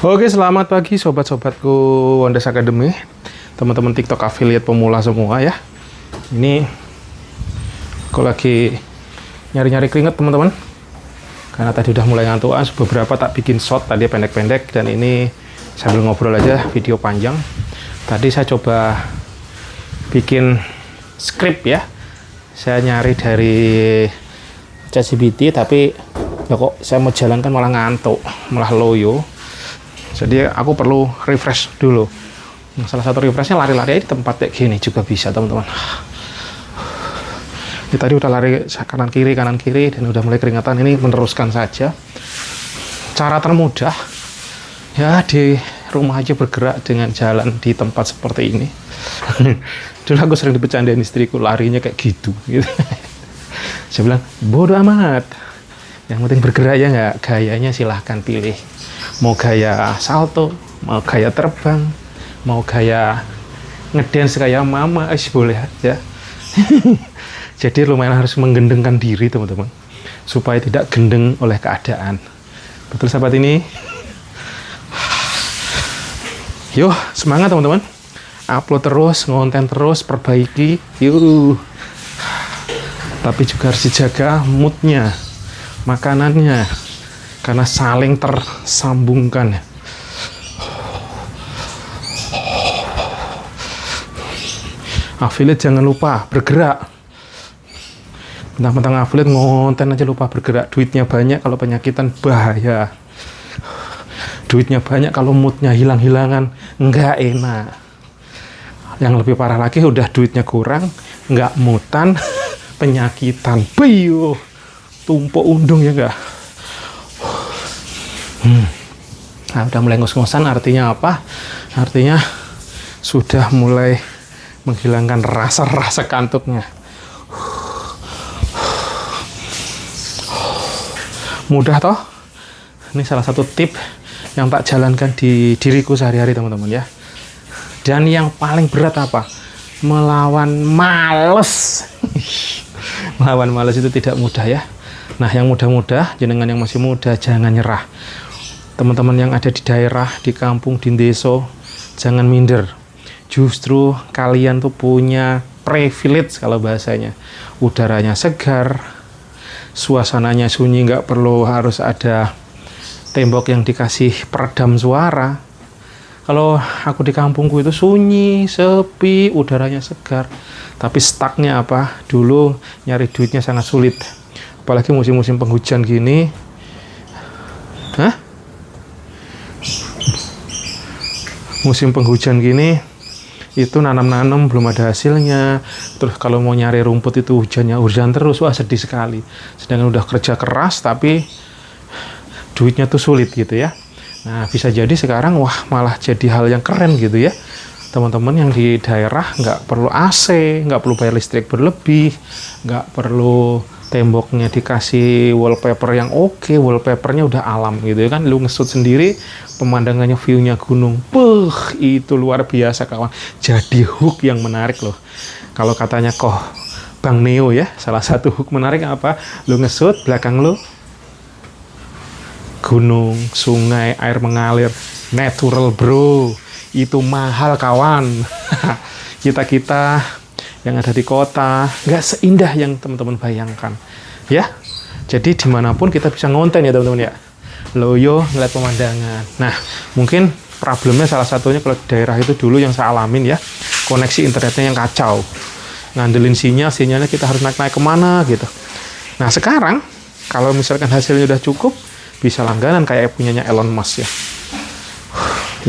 Oke, selamat pagi sobat-sobatku Wonders Academy, teman-teman TikTok affiliate pemula semua ya. Ini aku lagi nyari-nyari keringet teman-teman, karena tadi udah mulai ngantuan. Beberapa tak bikin short tadi pendek-pendek, dan ini sambil ngobrol aja video panjang. Tadi saya coba bikin skrip ya, saya nyari dari ChatGPT, tapi ya kok saya mau jalankan malah ngantuk, malah loyo. Jadi aku perlu refresh dulu. Salah satu refreshnya lari-lari di tempat kayak gini juga bisa teman-teman. Ini tadi udah lari kanan kiri dan udah mulai keringatan. Ini meneruskan saja. Cara termudah ya di rumah aja bergerak dengan jalan di tempat seperti ini. Dulu aku sering dipecandain istriku, larinya kayak gitu. Saya bilang bodoh amat, yang penting bergerak ya nggak. Gayanya silahkan pilih. Mau gaya salto, mau gaya terbang, mau gaya ngedance kayak mama, boleh aja. Jadi lumayan harus menggendengkan diri teman-teman, supaya tidak gendeng oleh keadaan. Betul sahabat ini? Yuk semangat teman-teman, upload terus, ngonten terus, perbaiki, yuk. Tapi juga harus dijaga moodnya, makanannya, karena saling tersambungkan. Affiliate jangan lupa bergerak. Mentang-mentang affiliate ngonten aja lupa bergerak. Duitnya banyak kalau penyakitan bahaya. Duitnya banyak kalau moodnya hilang-hilangan nggak enak. Yang lebih parah lagi udah duitnya kurang, nggak mutan, penyakitan. Biyo, tumpuk undung ya nggak? Nah, udah mulai ngos-ngosan, artinya apa? Artinya sudah mulai menghilangkan rasa-rasa kantuknya. Mudah toh? Ini salah satu tip yang tak jalankan di diriku sehari-hari teman-teman ya. Dan yang paling berat apa? Melawan males. Melawan males itu tidak mudah ya. Nah, yang mudah-mudah, jenengan yang masih muda jangan nyerah. Teman-teman yang ada di daerah, di kampung, di desa, jangan minder. Justru kalian tuh punya privilege kalau bahasanya. Udaranya segar, suasananya sunyi, nggak perlu harus ada tembok yang dikasih peredam suara. Kalau aku di kampungku itu sunyi, sepi, udaranya segar. Tapi stucknya apa? Dulu nyari duitnya sangat sulit. Apalagi musim-musim penghujan gini. Musim penghujan gini, itu nanam-nanam belum ada hasilnya. Terus kalau mau nyari rumput itu hujan terus, wah sedih sekali. Sedangkan udah kerja keras tapi duitnya tuh sulit gitu ya. Nah, bisa jadi sekarang wah malah jadi hal yang keren gitu ya. Teman-teman yang di daerah nggak perlu AC, nggak perlu bayar listrik berlebih, nggak perlu temboknya dikasih wallpaper yang oke, wallpapernya udah alam gitu ya kan. Lu ngesut sendiri, pemandangannya, view-nya gunung. Itu luar biasa kawan. Jadi hook yang menarik loh. Kalau katanya Bang Neo ya, salah satu hook menarik apa? Lu ngesut, belakang lu gunung, sungai, air mengalir, natural bro. Itu mahal kawan. Kita yang ada di kota nggak seindah yang teman-teman bayangkan ya. Jadi dimanapun kita bisa ngonten ya teman-teman ya, loyo ngeliat pemandangan. Nah, mungkin problemnya salah satunya kalau di daerah itu dulu yang saya alamin ya, koneksi internetnya yang kacau, ngandelin sinyalnya kita harus naik kemana gitu. Nah, sekarang kalau misalkan hasilnya udah cukup, bisa langganan kayak punyanya Elon Musk ya,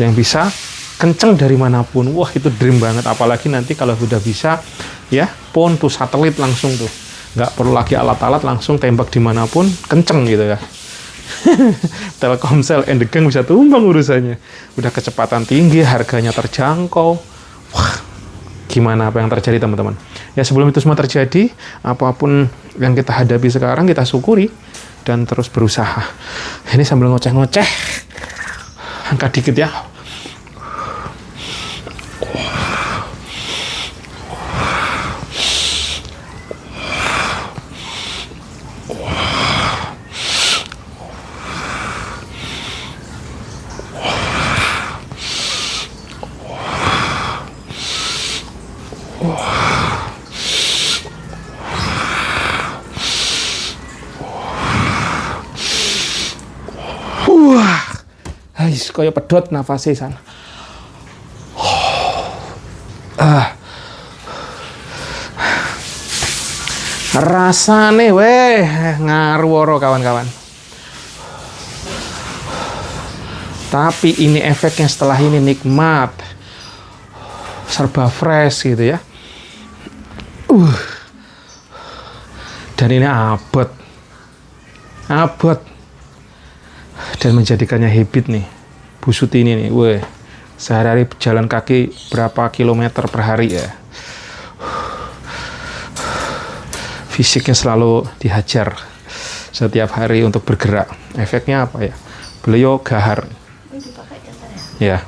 yang bisa kenceng dari manapun. Wah, itu dream banget. Apalagi nanti kalau udah bisa ya, phone tuh satelit langsung tuh, nggak perlu lagi alat-alat, langsung tembak dimanapun kenceng gitu ya. Telkomsel and the gang bisa tumbang urusannya. Udah kecepatan tinggi, harganya terjangkau. Wah, gimana apa yang terjadi teman-teman ya. Sebelum itu semua terjadi, apapun yang kita hadapi sekarang kita syukuri dan terus berusaha. Ini sambil ngoceh-ngoceh, angkat dikit ya. kaya pedot nafasnya sana. Rasane weh ngaruh kawan-kawan. Tapi ini efeknya setelah ini nikmat, serba fresh gitu ya. Dan ini abot dan menjadikannya habit nih. Bu Suti ini nih, weh sehari-hari jalan kaki berapa kilometer per hari ya. Fisiknya selalu dihajar setiap hari untuk bergerak. Efeknya apa ya? Beliau gahar. Ya.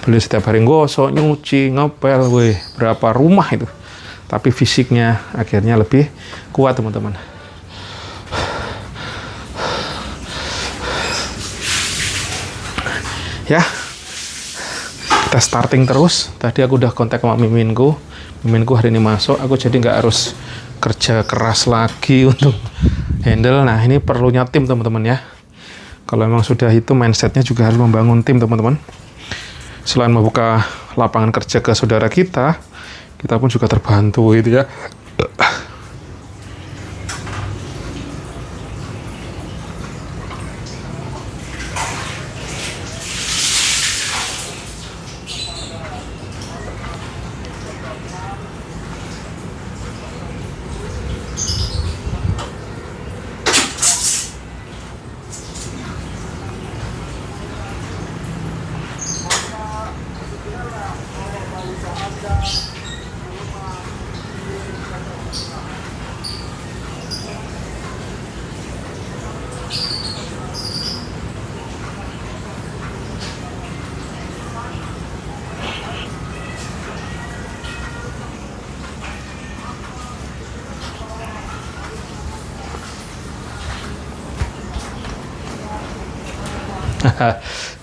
Beliau setiap hari gosok, nyuci, ngepel, weh, berapa rumah itu. Tapi fisiknya akhirnya lebih kuat, teman-teman. Ya. Kita starting terus. Tadi aku udah kontak sama Miminku. Miminku hari ini masuk, aku jadi nggak harus kerja keras lagi untuk handle. Nah, ini perlunya tim, teman-teman ya. Kalau memang sudah itu, mindsetnya juga harus membangun tim, teman-teman. Selain membuka lapangan kerja ke saudara kita pun juga terbantu gitu ya.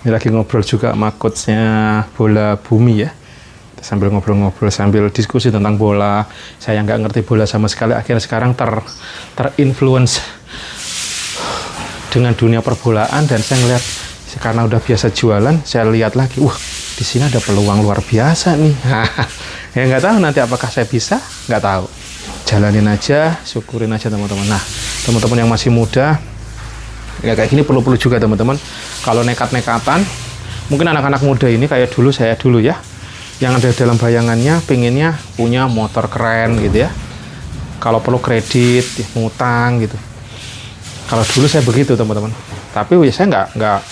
Ini lagi ngobrol juga sama coachnya bola bumi ya. Kita sambil ngobrol-ngobrol, sambil diskusi tentang bola. Saya nggak ngerti bola sama sekali, akhirnya sekarang terinfluence dengan dunia perbolaan. Dan saya ngeliat, karena udah biasa jualan, saya lihat lagi, wah di sini ada peluang luar biasa nih. Ya nggak tahu nanti apakah saya bisa, nggak tahu. Jalanin aja, syukurin aja teman-teman. Nah, teman-teman yang masih muda, ya kayak gini perlu-perlu juga teman-teman. Kalau nekat-nekatan, mungkin anak-anak muda ini kayak dulu, saya dulu ya, yang ada dalam bayangannya pengennya punya motor keren gitu ya. Kalau perlu kredit, ya, ngutang gitu. Kalau dulu saya begitu teman-teman. Tapi ya saya nggak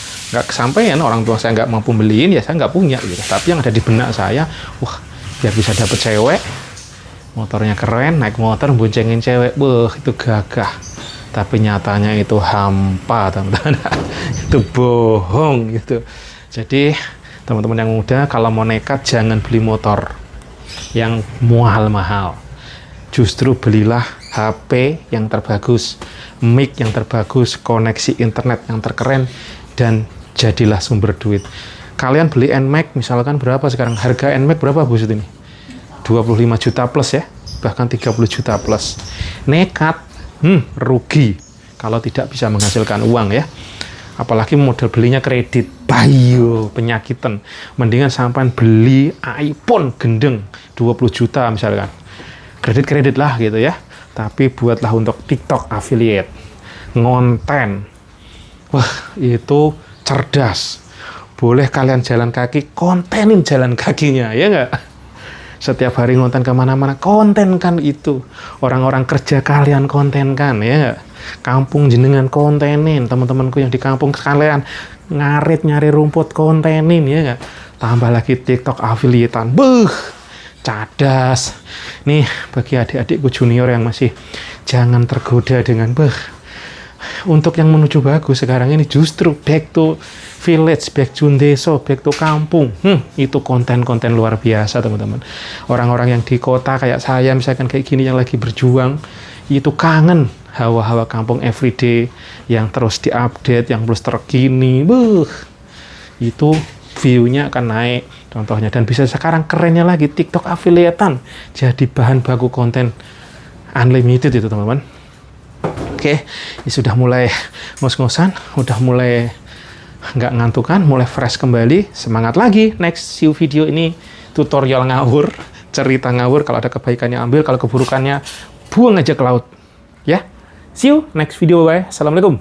kesampaian, orang tua saya nggak mampu beliin, ya saya nggak punya gitu. Tapi yang ada di benak saya, wah biar bisa dapet cewek, motornya keren, naik motor boncengin cewek, itu gagah. Tapi nyatanya itu hampa, teman-teman. Itu bohong gitu. Jadi teman-teman yang muda, kalau mau nekat jangan beli motor yang mahal-mahal. Justru belilah HP yang terbagus, mic yang terbagus, koneksi internet yang terkeren, dan jadilah sumber duit. Kalian beli NMAX misalkan berapa sekarang? Harga NMAX berapa Bu Sut ini? 25 juta plus ya, bahkan 30 juta plus. Nekat, rugi kalau tidak bisa menghasilkan uang ya. Apalagi model belinya kredit, bayo penyakitan. Mendingan sampai beli iPhone gendeng 20 juta misalkan. Kredit lah gitu ya. Tapi buatlah untuk TikTok affiliate, ngonten. Wah, itu cerdas. Boleh kalian jalan kaki, kontenin jalan kakinya, ya nggak? Setiap hari ngonten kemana-mana, konten kan itu. Orang-orang kerja kalian konten kan, ya nggak? Kampung jenengan kontenin, teman-temanku yang di kampung kalian ngarit nyari rumput kontenin, ya nggak? Tambah lagi TikTok affiliate-an, cadas. Nih, bagi adik-adikku junior yang masih, jangan tergoda dengan untuk yang menuju bagus sekarang ini justru back to village, back to desa, back to kampung. Itu konten-konten luar biasa teman-teman. Orang-orang yang di kota kayak saya misalkan kayak gini yang lagi berjuang, itu kangen hawa-hawa kampung everyday yang terus diupdate, yang terus terkini. Itu view-nya akan naik contohnya. Dan bisa sekarang kerennya lagi TikTok affiliate-an jadi bahan baku konten unlimited itu teman-teman. Oke, ini sudah mulai ngos-ngosan, udah mulai nggak ngantuk kan, mulai fresh kembali, semangat lagi. Next video ini tutorial ngawur, cerita ngawur. Kalau ada kebaikannya ambil, kalau keburukannya buang aja ke laut. Ya, see you next video, bye. Assalamualaikum.